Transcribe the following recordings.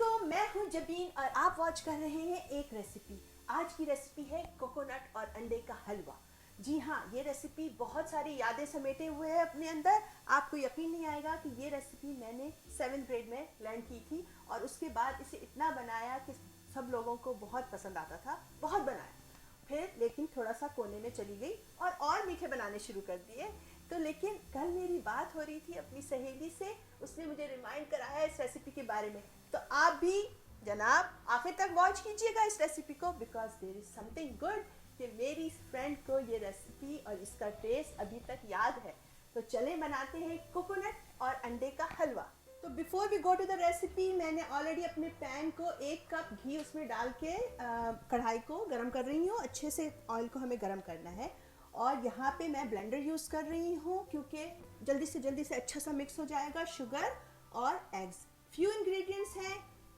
अस्सलामुअलैकुम, मैं हूं जबीन और आप वॉच कर रहे हैं एक रेसिपी। आज की रेसिपी है कोकोनट और अंडे का हलवा। जी हाँ, ये रेसिपी बहुत सारी यादें समेटे हुए है अपने अंदर। आपको यकीन नहीं आएगा कि ये रेसिपी मैंने 7th ग्रेड में लर्न की थी और उसके बाद इसे इतना बनाया कि सब लोगों को बहुत पसंद आता था। बहुत बनाया, फिर लेकिन थोड़ा सा कोने में चली गई और मीठे बनाने शुरू कर दिए। तो लेकिन कल मेरी बात हो रही थी अपनी सहेली से, उसने मुझे रिमाइंड कराया इस रेसिपी के बारे में। तो आप भी जनाब आखिर तक वॉच कीजिएगा इस रेसिपी को, because there is something good कि मेरी फ्रेंड को ये रेसिपी और इसका टेस्ट अभी तक याद है। तो चलें बनाते हैं कोकोनट और अंडे का हलवा। तो before we go to the recipe, मैंने ऑलरेडी अपने पैन को 1 कप घी उसमें डाल के कढ़ाई को गर्म कर रही हूँ। अच्छे से ऑयल को हमें गर्म करना है। और यहाँ पे मैं ब्लेंडर यूज़ कर रही हूँ क्योंकि जल्दी से अच्छा सा मिक्स हो जाएगा शुगर और एग्स। फ्यू इंग्रेडिएंट्स हैं,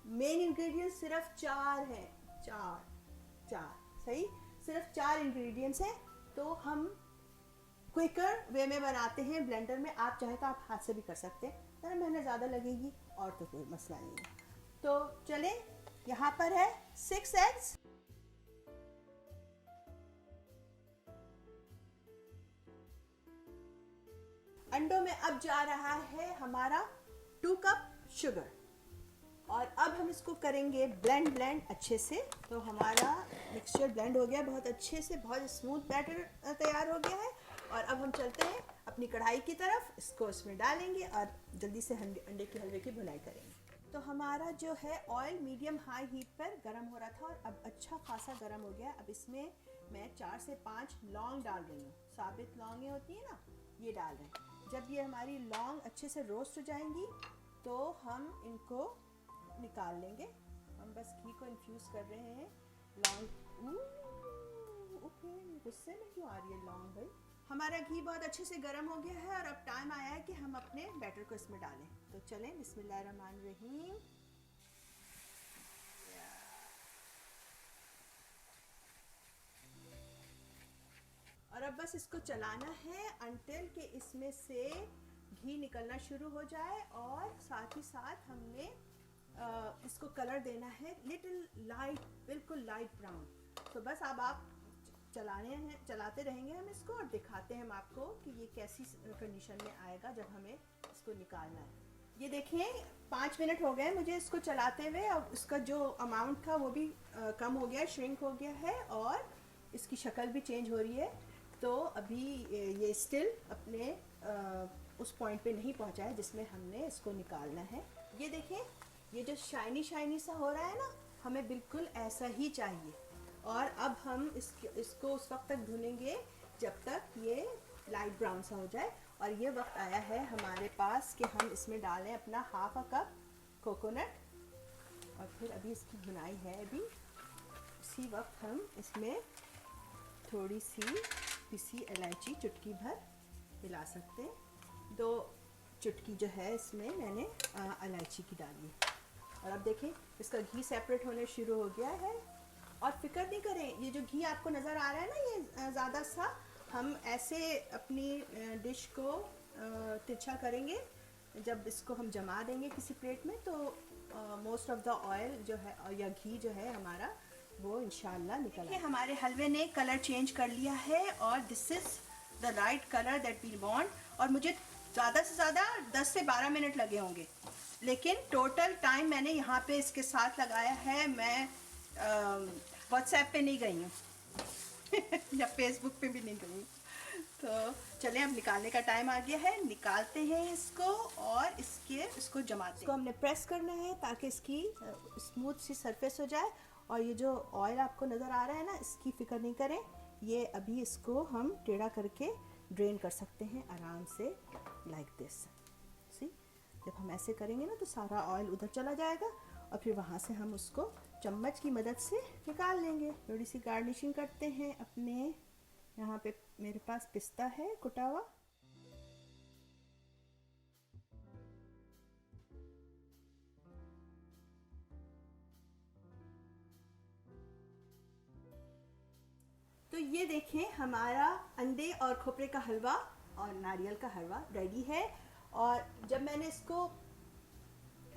मेन इंग्रेडिएंट्स सिर्फ 4 हैं। चार सही, सिर्फ 4 इंग्रेडिएंट्स हैं। तो हम क्विकर वे में बनाते हैं ब्लेंडर में। आप चाहे तो आप हाथ से भी कर सकते हैं, ज़रा मेहनत ज़्यादा लगेगी और तो कोई मसला नहीं है। तो चलें, यहाँ पर है 6 एग्स, अंडों में अब जा रहा है हमारा 2 कप शुगर और अब हम इसको करेंगे ब्लेंड अच्छे से। तो हमारा मिक्सचर ब्लेंड हो गया बहुत अच्छे से, बहुत स्मूथ बैटर तैयार हो गया है। और अब हम चलते हैं अपनी कढ़ाई की तरफ, इसको इसमें डालेंगे और जल्दी से अंडे के हलवे की भुनाई करेंगे। तो हमारा जो है ऑयल मीडियम हाई हीट पर गर्म हो रहा था और अब अच्छा खासा गर्म हो गया। अब इसमें मैं 4 से 5 लौंग डाल रही हूँ। साबित लौंगें होती हैं ना, ये डाल रहे हैं। जब ये हमारी लौंग अच्छे से रोस्ट हो जाएंगी तो हम इनको निकाल लेंगे। हम बस घी को इन्फ्यूज़ कर रहे हैं। लौंग ओके, गुस्से में क्यों आ रही है लौंग भाई? हमारा घी बहुत अच्छे से गर्म हो गया है और अब टाइम आया है कि हम अपने बैटर को इसमें डालें। तो चलें, बिस्मिल्लाहिर्रहमानिर्रहीम। और अब बस इसको चलाना है अनटिल कि इसमें से घी निकलना शुरू हो जाए और साथ ही साथ हमने इसको कलर देना है लिटिल लाइट, बिल्कुल लाइट ब्राउन। तो बस अब आप चलाते रहेंगे हम इसको और दिखाते हैं हम आपको कि ये कैसी कंडीशन में आएगा जब हमें इसको निकालना है। ये देखें 5 मिनट हो गए मुझे इसको चलाते हुए और उसका जो अमाउंट था वो भी कम हो गया, श्रिंक हो गया है और इसकी शक्ल भी चेंज हो रही है। तो अभी ये स्टिल अपने उस पॉइंट पे नहीं पहुंचा है जिसमें हमने इसको निकालना है। ये देखें, ये जो शाइनी सा हो रहा है ना, हमें बिल्कुल ऐसा ही चाहिए। और अब हम इसको उस वक्त तक भूनेंगे जब तक ये लाइट ब्राउन सा हो जाए। और ये वक्त आया है हमारे पास कि हम इसमें डालें अपना ½ कप कोकोनट। और फिर अभी इसकी भुनाई है। अभी इसी वक्त हम इसमें थोड़ी सी पिसी इलायची चुटकी भर मिला सकते हैं। 2 चुटकी जो है इसमें मैंने इलायची की डाली है। और अब देखें इसका घी सेपरेट होने शुरू हो गया है। और फिक्र नहीं करें, ये जो घी आपको नज़र आ रहा है ना, ये ज़्यादा सा हम ऐसे अपनी डिश को तिरछा करेंगे। जब इसको हम जमा देंगे किसी प्लेट में तो मोस्ट ऑफ द ऑयल जो है या घी जो है हमारा वो इंशाल्लाह निकल आए। हमारे हलवे ने कलर चेंज कर लिया है और this is the right colour that we want. और मुझे ज़्यादा से ज़्यादा 10 से 12 मिनट लगे होंगे, लेकिन टोटल टाइम मैंने यहाँ पे इसके साथ लगाया है। मैं व्हाट्सएप पे नहीं गई हूँ या फेसबुक पे भी नहीं गई हूँ। तो चलें, अब निकालने का टाइम आ गया है। निकालते हैं इसको और इसको जमाते हैं। इसको हमने प्रेस करना है ताकि इसकी स्मूथ सी सरफेस हो जाए। और ये जो ऑयल आपको नज़र आ रहा है ना, इसकी फ़िक्र नहीं करें। ये अभी इसको हम टेढ़ा करके ड्रेन कर सकते हैं आराम से, लाइक दिस। सी, जब हम ऐसे करेंगे ना तो सारा ऑयल उधर चला जाएगा और फिर वहाँ से हम उसको चम्मच की मदद से निकाल लेंगे। थोड़ी सी गार्निशिंग करते हैं अपने, यहाँ पे मेरे पास पिस्ता है कुटा हुआ। तो ये देखें हमारा अंडे और खोपरे का हलवा और नारियल का हलवा रेडी है। और जब मैंने इसको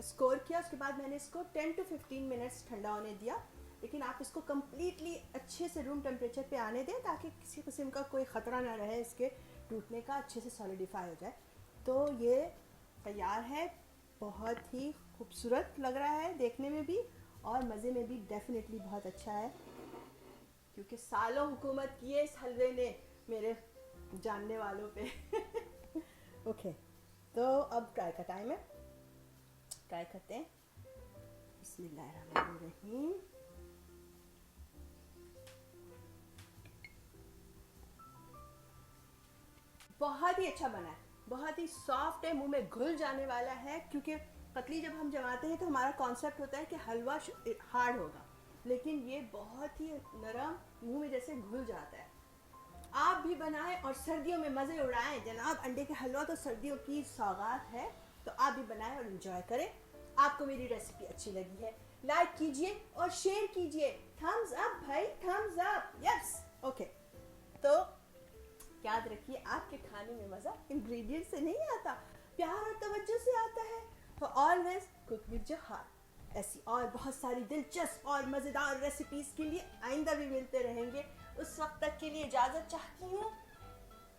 स्कोर किया। उसके बाद मैंने इसको 10 to 15 मिनट्स ठंडा होने दिया। लेकिन आप इसको कम्प्लीटली अच्छे से रूम टेम्परेचर पे आने दें ताकि किसी किस्म का कोई ख़तरा ना रहे इसके टूटने का, अच्छे से सॉलिडिफाई हो जाए। तो ये तैयार है, बहुत ही खूबसूरत लग रहा है देखने में भी और मज़े में भी डेफिनेटली बहुत अच्छा है, क्योंकि सालों हुकूमत की है इस हलवे ने मेरे जानने वालों पे। ओके, तो अब ट्राई का टाइम है, ट्राई करते हैं। बिस्मिल्लाहिर्रहमानिर्रहीम। बहुत ही अच्छा बना है, बहुत ही सॉफ्ट है, मुंह में घुल जाने वाला है। क्योंकि कतली जब हम जमाते हैं तो हमारा कॉन्सेप्ट होता है कि हलवा हार्ड होगा, लेकिन ये बहुत ही नरम, मुंह में जैसे घुल जाता है। आप भी बनाएं और सर्दियों में मज़े उड़ाएं जनाब। अंडे के हलवा तो सर्दियों की सौगात है, तो आप भी बनाएं और इन्जॉय करें। आपको मेरी रेसिपी अच्छी लगी है, लाइक कीजिए और शेयर कीजिए। थम्स अप भाई, थम्स अप। Yes, okay. तो याद रखिए, आपके खाने में मज़ा इंग्रेडिएंट से नहीं आता, प्यार और तवज्जो से आता है। तो ऑलवेज कुक विद जोहार। ऐसी और बहुत सारी दिलचस्प और मज़ेदार रेसिपीज़ के लिए आइंदा भी मिलते रहेंगे। उस वक्त तक के लिए इजाज़त चाहती हूँ।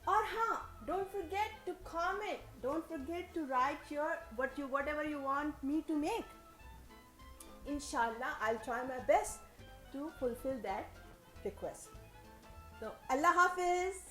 और हाँ, don't forget to comment, don't forget to write your whatever you want me to make. Inshallah, I'll try my best to fulfill that request. So, Allah Hafiz.